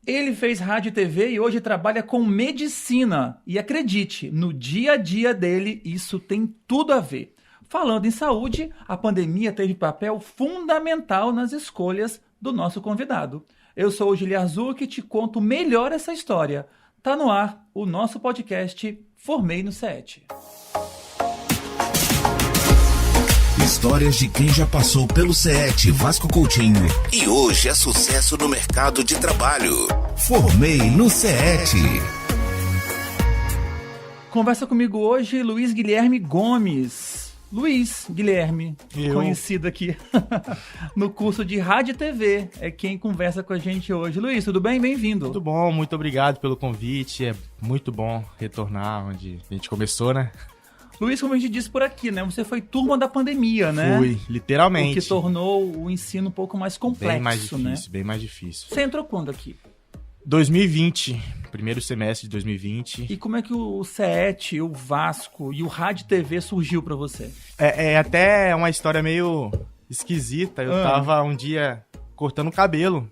Ele fez rádio e TV e hoje trabalha com medicina. E acredite, no dia a dia dele, isso tem tudo a ver. Falando em saúde, a pandemia teve papel fundamental nas escolhas do nosso convidado. Eu sou o Gili Arzuki e te conto melhor essa história. Tá no ar o nosso podcast Formei no CET. Histórias de quem já passou pelo CET Vasco Coutinho e hoje é sucesso no mercado de trabalho. Formei no CET. Conversa comigo hoje Luiz Guilherme Gomes. Luiz Guilherme, conhecido aqui no curso de Rádio e TV, é quem conversa com a gente hoje. Luiz, tudo bem? Bem-vindo. Tudo bom, muito obrigado pelo convite. É muito bom retornar onde a gente começou, né? Luiz, como a gente disse por aqui, né? Você foi turma da pandemia, né? Fui, literalmente. O que tornou o ensino um pouco mais complexo, bem mais difícil, né? Bem mais difícil. Você entrou quando aqui? 2020, primeiro semestre de 2020. E como é que o CET, o Vasco e o Rádio TV surgiu pra você? É até uma história meio esquisita. Eu tava um dia cortando o cabelo.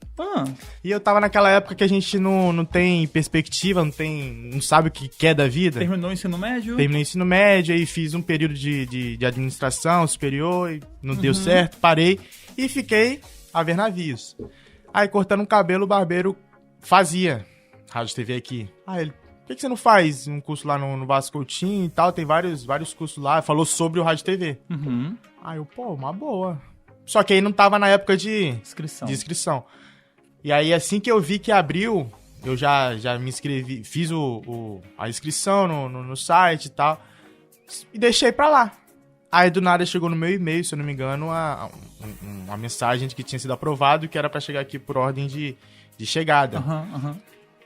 E eu tava naquela época que a gente não tem perspectiva, não sabe o que quer da vida. Terminou o ensino médio? Terminei o ensino médio, aí fiz um período de administração superior, e não deu certo, parei e fiquei a ver navios. Aí cortando o cabelo, o barbeiro fazia Rádio TV aqui. Aí ele, por que você não faz um curso lá no Vasco Coutinho e tal? Tem vários cursos lá, falou sobre o Rádio TV. Aí eu, uma boa. Só que aí não tava na época de inscrição. E aí, assim que eu vi que abriu, eu já me inscrevi, fiz a inscrição no site e tal, e deixei pra lá. Aí, do nada, chegou no meu e-mail, se eu não me engano, uma mensagem de que tinha sido aprovado e que era pra chegar aqui por ordem de chegada.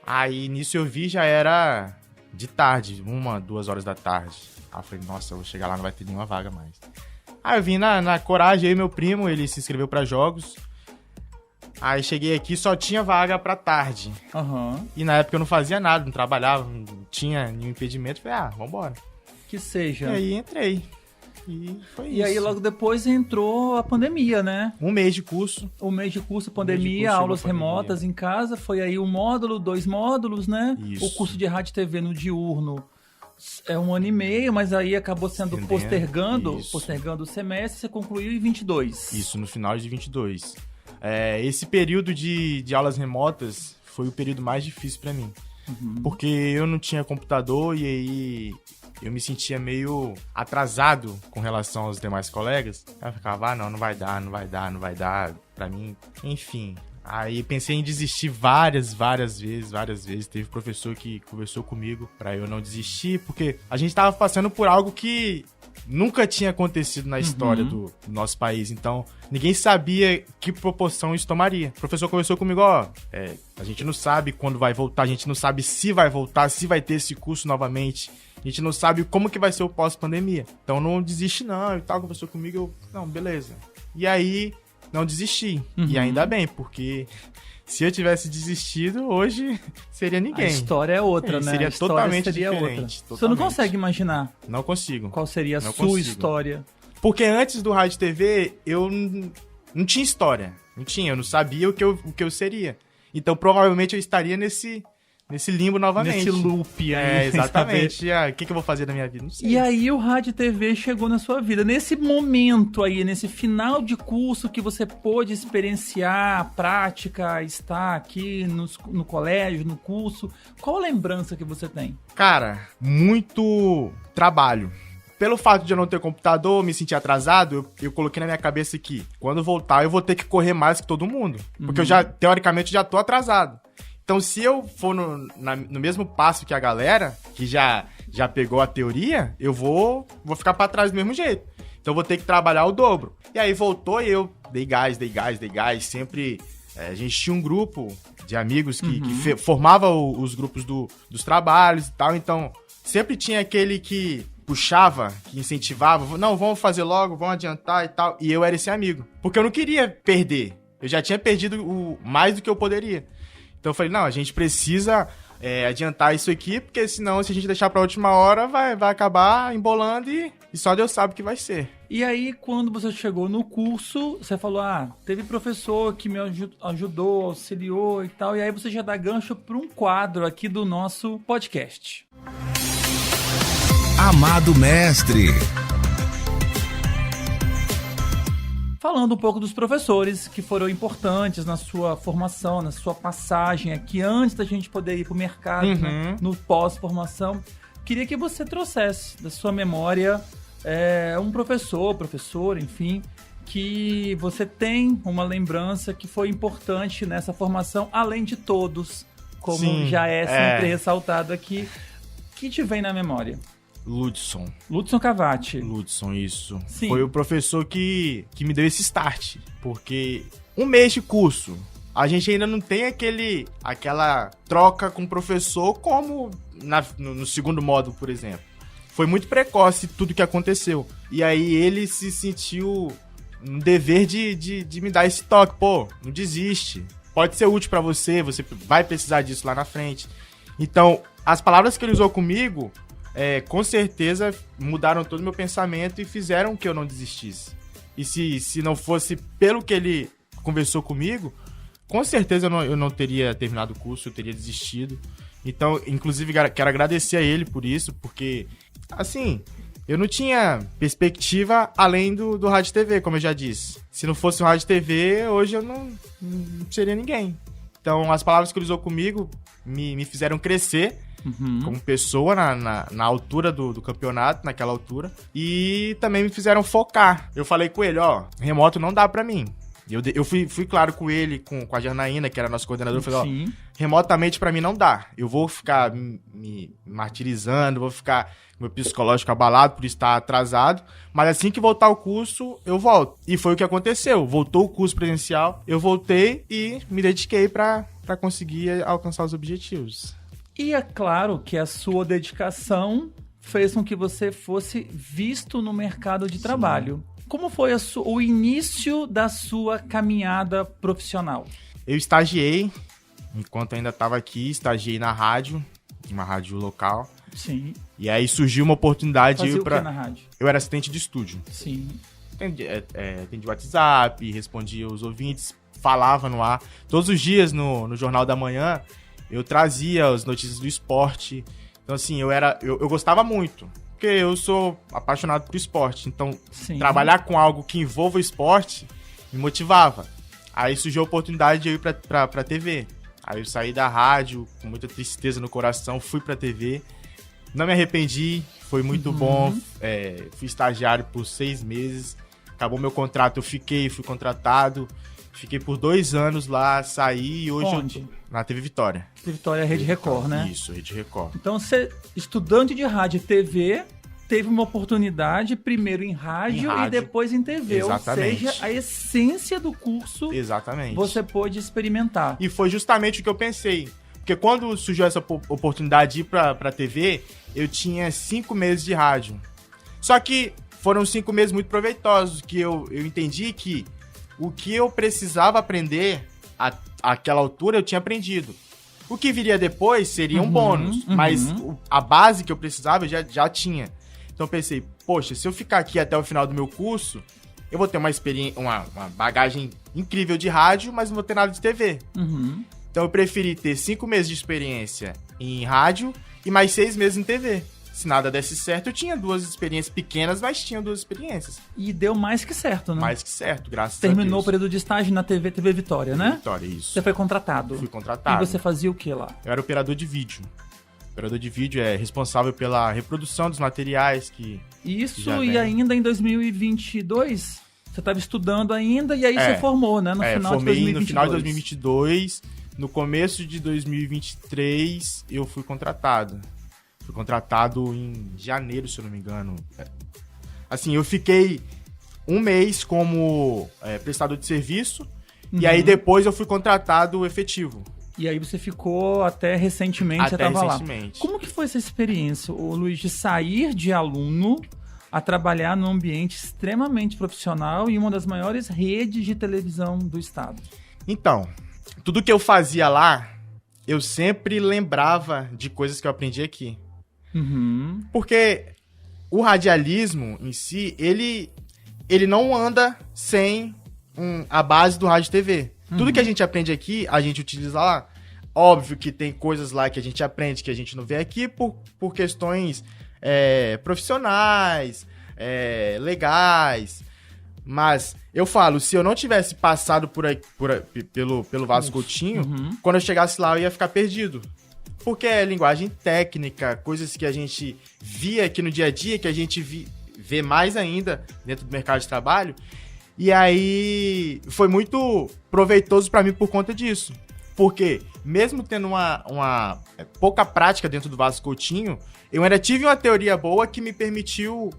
Aí, nisso eu vi, já era de tarde, 1, 2 horas da tarde. Aí eu falei, nossa, eu vou chegar lá, não vai ter nenhuma vaga mais. Aí eu vim na coragem, aí meu primo, ele se inscreveu pra jogos. Aí cheguei aqui, só tinha vaga pra tarde. E na época eu não fazia nada, não trabalhava, não tinha nenhum impedimento. Falei, vambora. Que seja. E aí entrei. E foi isso. E aí logo depois entrou a pandemia, né? Um mês de curso. Pandemia, aulas remotas em casa. Foi aí 1 módulo, 2 módulos, né? Isso. O curso de Rádio e TV no diurno é 1 ano e meio, mas aí acabou sendo postergando o semestre. Você concluiu em 22. Isso, no final de 22. Esse período de aulas remotas foi o período mais difícil pra mim. Porque eu não tinha computador e aí eu me sentia meio atrasado com relação aos demais colegas. Eu ficava, não vai dar pra mim. Enfim, aí pensei em desistir várias vezes. Teve professor que conversou comigo pra eu não desistir, porque a gente tava passando por algo que nunca tinha acontecido na história do nosso país, então ninguém sabia que proporção isso tomaria. O professor conversou comigo, a gente não sabe quando vai voltar, a gente não sabe se vai voltar, se vai ter esse curso novamente, a gente não sabe como que vai ser o pós-pandemia. Então não desiste não, e tal, conversou comigo, eu, não, beleza. E aí, não desisti, e ainda bem, porque se eu tivesse desistido, hoje seria ninguém. A história é outra, né? Seria totalmente diferente. Outra. Você não consegue imaginar? Não consigo. Qual seria a sua história? Porque antes do Rádio TV, eu não tinha história. Eu não sabia o que eu seria. Então, provavelmente, eu estaria nesse limbo novamente. Nesse loop aí. Exatamente. O que eu vou fazer na minha vida? Não sei. E aí o Rádio TV chegou na sua vida. Nesse momento aí, nesse final de curso que você pôde experienciar a prática, estar aqui no colégio, no curso, qual a lembrança que você tem? Cara, muito trabalho. Pelo fato de eu não ter computador, me sentir atrasado, eu coloquei na minha cabeça que quando voltar eu vou ter que correr mais que todo mundo. Porque eu teoricamente, já tô atrasado. Então, se eu for no mesmo passo que a galera, que já pegou a teoria, eu vou ficar pra trás do mesmo jeito. Então, eu vou ter que trabalhar o dobro. E aí, voltou e eu dei gás. Sempre, a gente tinha um grupo de amigos que formava os grupos dos trabalhos e tal. Então, sempre tinha aquele que puxava, que incentivava. Não, vamos fazer logo, vamos adiantar e tal. E eu era esse amigo. Porque eu não queria perder. Eu já tinha perdido mais do que eu poderia. Então eu falei, não, a gente precisa adiantar isso aqui, porque senão, se a gente deixar pra última hora, vai acabar embolando e só Deus sabe o que vai ser. E aí, quando você chegou no curso, você falou, teve professor que me ajudou, auxiliou e tal, e aí você já dá gancho para um quadro aqui do nosso podcast. Amado Mestre. Falando um pouco dos professores que foram importantes na sua formação, na sua passagem aqui, antes da gente poder ir para o mercado, né, no pós-formação, queria que você trouxesse da sua memória um professor, enfim, que você tem uma lembrança que foi importante nessa formação, além de todos, como Sim, já é sempre ressaltado aqui, que te vem na memória. Ludson Cavati. Ludson, isso. Sim. Foi o professor que me deu esse start, porque um mês de curso, a gente ainda não tem aquela troca com o professor como no segundo módulo, por exemplo. Foi muito precoce tudo que aconteceu. E aí ele se sentiu um dever de me dar esse toque. Pô, não desiste. Pode ser útil pra você vai precisar disso lá na frente. Então, as palavras que ele usou comigo, com certeza mudaram todo o meu pensamento e fizeram que eu não desistisse. E se não fosse pelo que ele conversou comigo, com certeza eu não teria terminado o curso, eu teria desistido. Então, inclusive, quero agradecer a ele por isso, porque, assim, eu não tinha perspectiva além do Rádio TV, como eu já disse. Se não fosse o Rádio TV, hoje eu não seria ninguém. Então, as palavras que ele usou comigo me fizeram crescer como pessoa na altura do campeonato, naquela altura. E também me fizeram focar. Eu falei com ele, remoto não dá pra mim. Eu fui claro com ele, com a Janaína, que era nosso coordenador, eu falei, remotamente pra mim não dá. Eu vou ficar me martirizando, vou ficar meu psicológico abalado por estar atrasado, mas assim que voltar o curso, eu volto. E foi o que aconteceu. Voltou o curso presencial, eu voltei e me dediquei pra conseguir alcançar os objetivos. E é claro que a sua dedicação fez com que você fosse visto no mercado de trabalho. Como foi o início da sua caminhada profissional? Eu estagiei, enquanto ainda estava aqui, estagiei na rádio, uma rádio local. Sim. E aí surgiu uma oportunidade... Fazia o que na rádio? Eu era assistente de estúdio. Sim. Atendi WhatsApp, respondia os ouvintes, falava no ar. Todos os dias no Jornal da Manhã, eu trazia as notícias do esporte. Então, assim, eu gostava muito. Porque eu sou apaixonado por esporte, então trabalhar com algo que envolva o esporte me motivava. Aí surgiu a oportunidade de eu ir pra TV. Aí eu saí da rádio com muita tristeza no coração, fui pra TV. Não me arrependi, foi muito bom. Fui estagiário por 6 meses, acabou meu contrato, fui contratado. Fiquei por 2 anos lá, saí e hoje Onde? eu tô na TV Vitória. TV Vitória é Rede Record, né? Isso, Rede Record. Então você, estudante de rádio e TV, teve uma oportunidade primeiro em rádio e depois em TV. Exatamente. Ou seja, a essência do curso você pôde experimentar. E foi justamente o que eu pensei. Porque quando surgiu essa oportunidade de ir pra TV, eu tinha 5 meses de rádio. Só que foram 5 meses muito proveitosos, que eu entendi que o que eu precisava aprender àquela altura eu tinha aprendido. O que viria depois seria um bônus, mas a base que eu precisava eu já tinha. Então eu pensei, poxa, se eu ficar aqui até o final do meu curso, eu vou ter uma bagagem incrível de rádio, mas não vou ter nada de TV. Então eu preferi ter 5 meses de experiência em rádio e mais 6 meses em TV. Se nada desse certo, eu tinha 2 experiências pequenas, mas tinha 2 experiências. E deu mais que certo, né? Mais que certo, graças a Deus. Terminou o período de estágio na TV Vitória, né? Vitória, isso. Você foi contratado. Fui contratado. E você fazia o que lá? Eu era operador de vídeo. O operador de vídeo é responsável pela reprodução dos materiais que... Isso, e ainda em 2022, você estava estudando ainda, e aí você formou, né? No final de 2022. Formei no final de 2022. No começo de 2023, eu fui contratado. Fui contratado em janeiro, se eu não me engano. Assim, eu fiquei 1 mês como prestador de serviço, e aí depois eu fui contratado efetivo. E aí você ficou até recentemente, você estava lá. Recentemente. Como que foi essa experiência, Luiz, de sair de aluno a trabalhar num ambiente extremamente profissional em uma das maiores redes de televisão do estado? Então, tudo que eu fazia lá, eu sempre lembrava de coisas que eu aprendi aqui. Porque o radialismo em si, ele ele não anda sem a base do rádio e TV. Tudo que a gente aprende aqui, a gente utiliza lá. Óbvio que tem coisas lá que a gente aprende que a gente não vê aqui por questões profissionais, legais. Mas eu falo, se eu não tivesse passado pelo Vasco Coutinho, quando eu chegasse lá eu ia ficar perdido. Porque é linguagem técnica, coisas que a gente via aqui no dia a dia, que a gente vê mais ainda dentro do mercado de trabalho. E aí foi muito proveitoso para mim por conta disso. Porque mesmo tendo uma pouca prática dentro do Vasco Coutinho, eu ainda tive uma teoria boa que me permitiu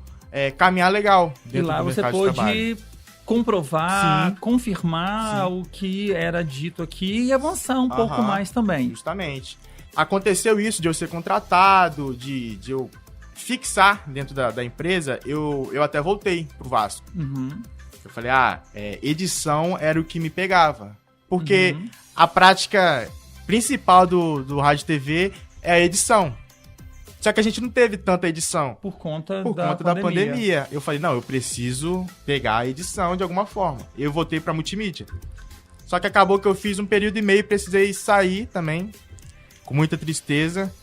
caminhar legal dentro do mercado de trabalho. E lá você pôde comprovar, confirmar o que era dito aqui e avançar um pouco mais também. Justamente. Aconteceu isso de eu ser contratado, de eu fixar dentro da empresa, eu até voltei pro Vasco. Eu falei, edição era o que me pegava. Porque a prática principal do rádio e TV é a edição. Só que a gente não teve tanta edição. Por conta da pandemia. Eu falei, não, eu preciso pegar a edição de alguma forma. Eu voltei pra multimídia. Só que acabou que eu fiz um período e meio e precisei sair também. Com muita tristeza.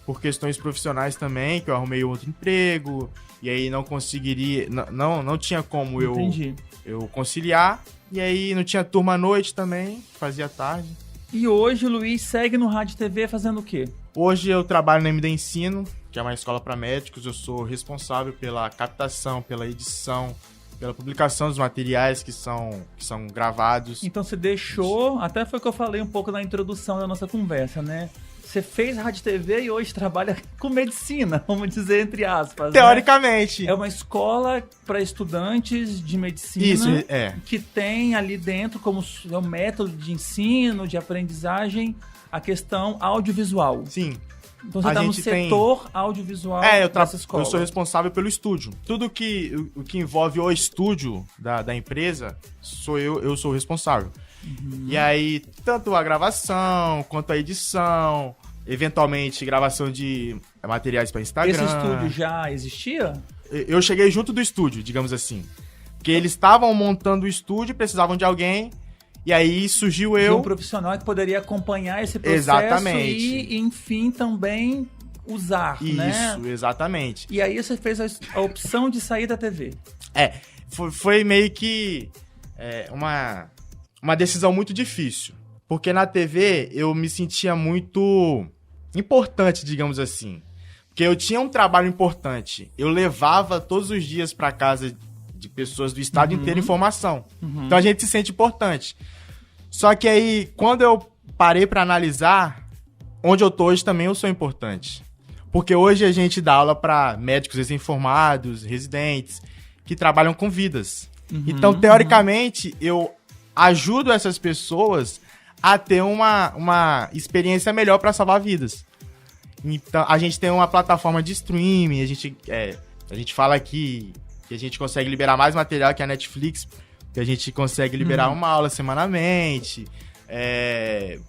Por questões profissionais também, que eu arrumei outro emprego. E aí não conseguiria... Não tinha como eu conciliar. E aí não tinha turma à noite também. Fazia tarde. E hoje o Luiz segue no Rádio TV fazendo o quê? Hoje eu trabalho na MD Ensino, que é uma escola para médicos. Eu sou responsável pela captação, pela edição, pela publicação dos materiais que são gravados. Então você deixou, até foi o que eu falei um pouco na introdução da nossa conversa, né? Você fez Rádio TV e hoje trabalha com medicina, vamos dizer entre aspas. Teoricamente. Né? É uma escola para estudantes de medicina. Isso, que tem ali dentro como seu método de ensino, de aprendizagem, a questão audiovisual. Sim. Então você está no setor audiovisual dessa escola. Eu sou responsável pelo estúdio. Tudo o que envolve o estúdio da empresa, eu sou o responsável. E aí, tanto a gravação, quanto a edição, eventualmente gravação de materiais para Instagram. Esse estúdio já existia? Eu cheguei junto do estúdio, digamos assim. Porque eles estavam montando o estúdio, precisavam de alguém, e aí surgiu eu. Um profissional que poderia acompanhar esse processo. Exatamente. E, enfim, também usar, né? Isso, exatamente. E aí você fez a opção de sair da TV. Foi meio que uma decisão muito difícil. Porque na TV eu me sentia muito importante, digamos assim. Porque eu tinha um trabalho importante. Eu levava todos os dias para casa de pessoas do estado inteiro informação. Então a gente se sente importante. Só que aí, quando eu parei para analisar, onde eu tô hoje também eu sou importante. Porque hoje a gente dá aula para médicos recém-formados, residentes, que trabalham com vidas. Então, teoricamente, eu ajudo essas pessoas a ter uma experiência melhor para salvar vidas. Então, a gente tem uma plataforma de streaming, a gente fala aqui que a gente consegue liberar mais material que a Netflix, que a gente consegue liberar uma aula semanalmente,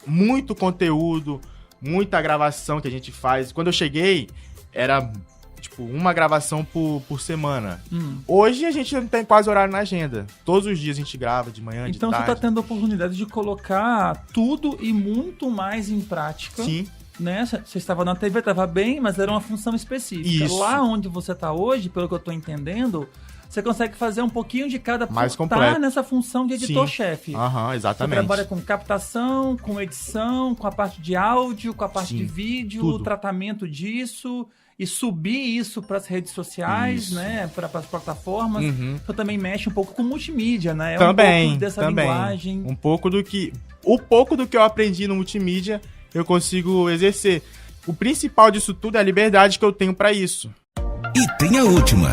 muito conteúdo, muita gravação que a gente faz. Quando eu cheguei, era tipo uma gravação por semana. Hoje a gente não tem quase horário na agenda. Todos os dias a gente grava, de manhã, de tarde. Então você está tendo a oportunidade de colocar tudo e muito mais em prática. Sim. Né? Você estava na TV, estava bem, mas era uma função específica. Isso. Lá onde você está hoje, pelo que eu estou entendendo, você consegue fazer um pouquinho de cada mais por completo. Estar nessa função de editor-chefe. Exatamente. Você trabalha com captação, com edição, com a parte de áudio, com a parte de vídeo, tudo. O tratamento disso e subir isso para as redes sociais, né? Para as plataformas. Então também mexe um pouco com multimídia, né? Um pouco dessa linguagem. O pouco do que eu aprendi no multimídia, eu consigo exercer. O principal disso tudo é a liberdade que eu tenho para isso. E tem a última.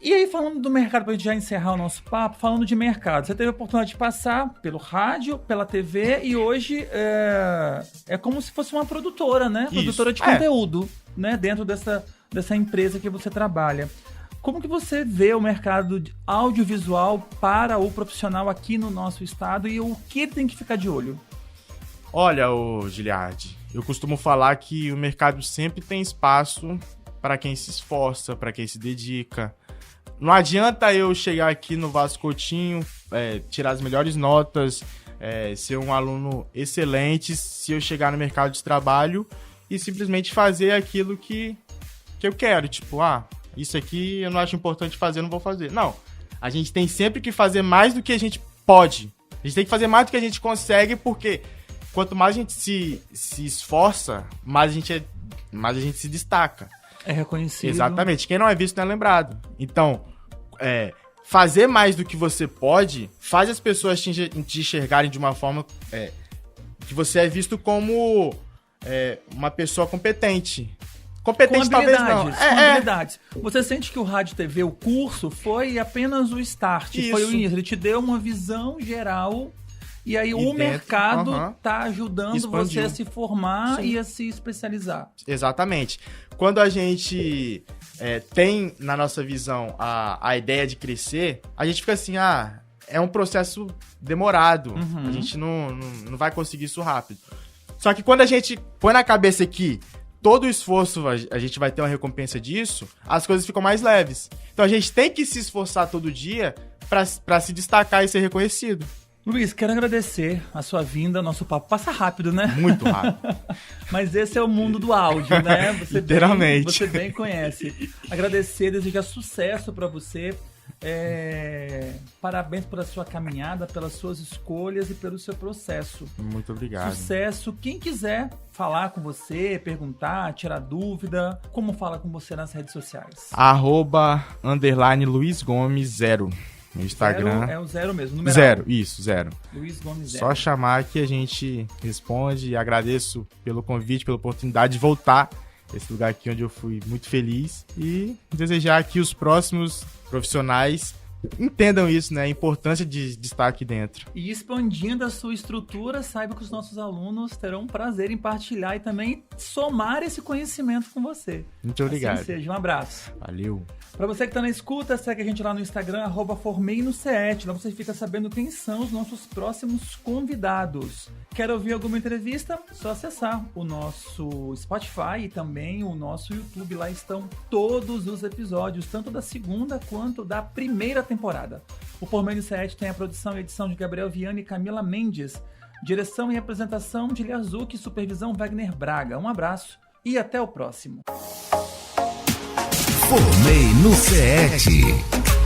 E aí, falando do mercado, pra gente já encerrar o nosso papo, falando de mercado, você teve a oportunidade de passar pelo rádio, pela TV, e hoje é como se fosse uma produtora, né? Isso. Produtora de conteúdo, né? Dentro dessa empresa que você trabalha. Como que você vê o mercado audiovisual para o profissional aqui no nosso estado e o que ele tem que ficar de olho? Olha, Giliardi, eu costumo falar que o mercado sempre tem espaço para quem se esforça, para quem se dedica. não adianta eu chegar aqui no Vasco Coutinho, tirar as melhores notas, ser um aluno excelente, se eu chegar no mercado de trabalho e simplesmente fazer aquilo que eu quero. Tipo, isso aqui eu não acho importante fazer, eu não vou fazer. Não, a gente tem sempre que fazer mais do que a gente pode. A gente tem que fazer mais do que a gente consegue, porque quanto mais a gente se esforça, mais a gente se destaca. É reconhecido. Exatamente. Quem não é visto não é lembrado. Então, fazer mais do que você pode faz as pessoas te enxergarem de uma forma que você é visto como uma pessoa competente. Competente talvez não. Com habilidades. Você sente que o Rádio TV, o curso, foi apenas o start, Isso. foi o início. Ele te deu uma visão geral e aí o mercado tá ajudando expandiu. você a se formar Sim. e a se especializar. Exatamente. Quando a gente tem na nossa visão a ideia de crescer, a gente fica assim, é um processo demorado. A gente não vai conseguir isso rápido. Só que quando a gente põe na cabeça que todo o esforço a gente vai ter uma recompensa disso, as coisas ficam mais leves. Então a gente tem que se esforçar todo dia para se destacar e ser reconhecido. Luiz, quero agradecer a sua vinda. Nosso papo passa rápido, né? Muito rápido. Mas esse é o mundo do áudio, né? Literalmente. Você bem conhece. Agradecer, desejar sucesso para você. Parabéns pela sua caminhada, pelas suas escolhas e pelo seu processo. Muito obrigado. Sucesso. Quem quiser falar com você, perguntar, tirar dúvida, como fala com você nas redes sociais? _Luiz Gomes 0 no Instagram. É o 0 mesmo, numeral. 0, isso, 0. Luiz Gomes 0. Só chamar que a gente responde e agradeço pelo convite, pela oportunidade de voltar a esse lugar aqui onde eu fui muito feliz e desejar que os próximos profissionais entendam isso, né? A importância de estar aqui dentro. E expandindo a sua estrutura, saiba que os nossos alunos terão prazer em partilhar e também somar esse conhecimento com você. Muito obrigado. Assim seja. Um abraço. Valeu. Para você que está na escuta, segue a gente lá no Instagram, @FormeiNoCET. Lá você fica sabendo quem são os nossos próximos convidados. Quer ouvir alguma entrevista? Só acessar o nosso Spotify e também o nosso YouTube. Lá estão todos os episódios, tanto da segunda quanto da primeira temporada. O Formei no CET tem a produção e edição de Gabriel Viana e Camila Mendes. Direção e apresentação de Liazuki e supervisão Wagner Braga. Um abraço e até o próximo. Formei no CET.